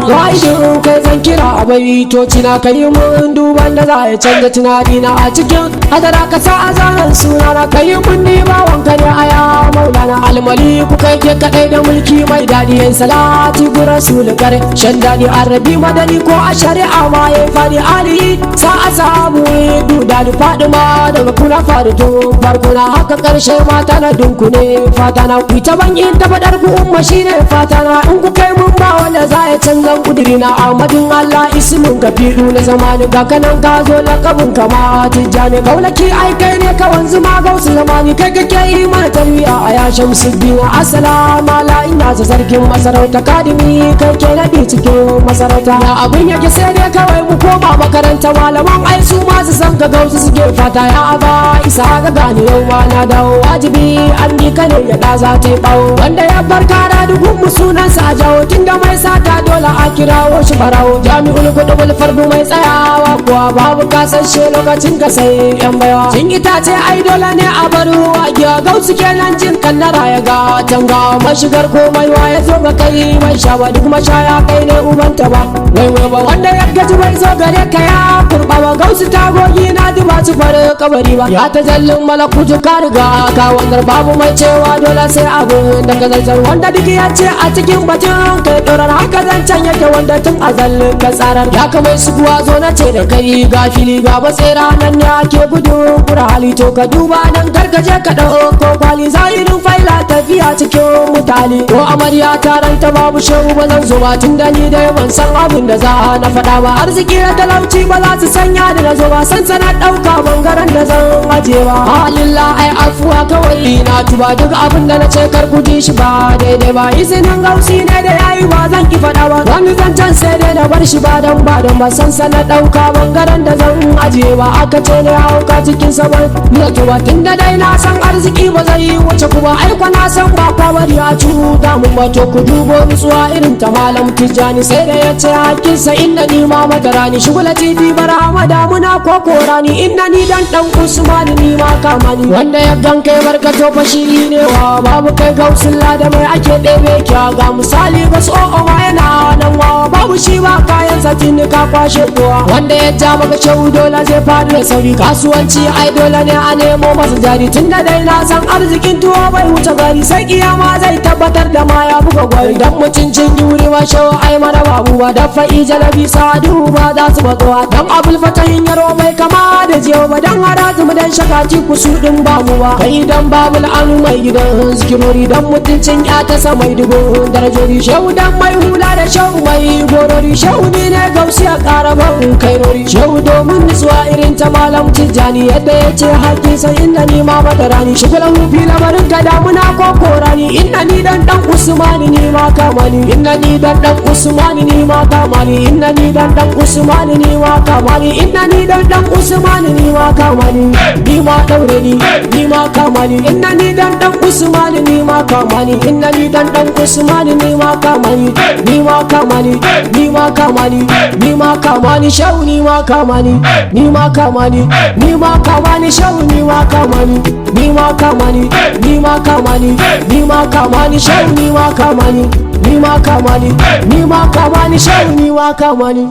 Wa'idin kai zan kira a baitoci na kai mun duban da za a canza tunani na a cikin hadara ka sa a zanen suna na kai mun ni bawan kare aya maulana almali ku kai ke kadai da mulki mai dadi yan salati gu rasul kare shan dadi arabi madani ko a shari'a ma ya fadi ali sa a samu duda da fadima daga kuna faru tun farko na haka karshe mata na dunkune fata na ku ta bankin ta fadar ku umma shine fata na in ku kai mun ba wanda za ya canza kudiri na Ahmadun Allah ismin ka fidu na zamani ga kanan ka zo lakabin kama tijjani kaulaki ai kai ne ka wanzu ma gausu zamani kai kake yi mana tarbiya a ya shamsuddin assalamu ala ina sa sarkin masarauta kadimi kai ke nabi cikin masarauta ya abin yake sai dai kawai mu koma makaranta malaman ai su ma su san ka gausu suke fata ya aba isa ga gani yau ma na dawo wajibi an bi ka ne ya da za ta yi bawo wanda ya barka da dugun mu sunan sa jawo tunda mai sata dole a kirawo shi barawo jami'ul kudubul fardu mai tsayawa kuwa babu kasashe lokacin ka sai yan baiwa jin itace ai dole ne a baro a giya gausu kenan jin kannara ya ga tanga mashigar komai wa ya zo ga kai mai shawa duk mashaya kai ne ubanta ba wai ba wanda ya gaji bai zo gare ka ya kurba ba gausu tagogi na duba su fara kabari ba ya ta jallin malakutu ka riga ka wandar babu mai cewa dole sai abu da ka zartar wanda duk ya ce a cikin batun kai dorar haka zancen yake wanda tun azal ka tsarar ya kamai suguwa zo na ce da kai ga fili ga batsera nan ne ake gudu kura hali to ka duba nan gargaje ka ko kwali zahirin faila tafiya cikin mutane ko amarya taron ta babu shehu ba zan zo ba tun da ni dai ban san abin da za na faɗa ba arziki da talauci ba za su sanya da na zo ba san sana ɗauka bangaren da zan aje ba halillah ai afuwa kawai na tuba duk abin da na ce kar ku ji shi ba daidai ba izinin gausi ne da yayi ba zan ki faɗa ba wani zancen sai dai na bar shi ba don ba san sana ɗauka bangaren da zan ajiye ba aka ce ne hauka cikin saman na tuba tun da dai na san arziki ba zai wuce kuma aiko na san ba kwabari a cuta mun ba to ku dubo nutsuwa irin ta malam tijjani sai da ya ce hakinsa inda ni ma madara ni shugula tv barama damuna ko korani inda ni dan usmani ni ma kama ni wanda ya gan kai barkato fa shi ne wa babu kai gausun da mai ake ɗebe kya ga misali ba so ma yana nan wa babu shi ba kayan satin ka kwashe kowa wanda ya ja maka shehu dole zai faɗi da sauri kasuwanci ai dole ne a nemo masa jari tun da dai na san arzikin tuwo bai wuce gari sai kiyama zai tabbatar da ma ya buga gwari dan mutuncin yuri ma shehu ai mana babu ba da fa'i jalabi sadu ba za su batsuwa dan abul fatahin yaro mai kama da jiyo ba dan haratu mu dan shakati kusu din babu ba kai dan babul anu mai gidan zikirori dan mutuncin ya ta sa mai dubu darajoji shehu dan mai hula da shehu mai gorori shehu ne ne Gausiyya karaban kairori shehu domin nutsuwa irin ta malam tijjani yadda ya ce haƙi sai inda ni ma madarani shigulan hufi lamarin ka damuna ko korani inda ni dan usmani ni ma kamani inda ni dan usmani ni ma kamani inda ni dan usmani ni ma kamani inda ni dan usmani ni ma kamani ni ma daure ni ma kamani inda ni dan usmani ni ma kamani inda ni dan usmani ni ma kamani ni ma kamani ni ma kamani ni ma kamani shehu ni ma kamani ni ma kamani ni ma kamani shehu ni ma kamani ni ma kamani ni ma kamani ni ma kamani shehu ni ma kamani ni ma kamani ni ma kamani shehu ni ma kamani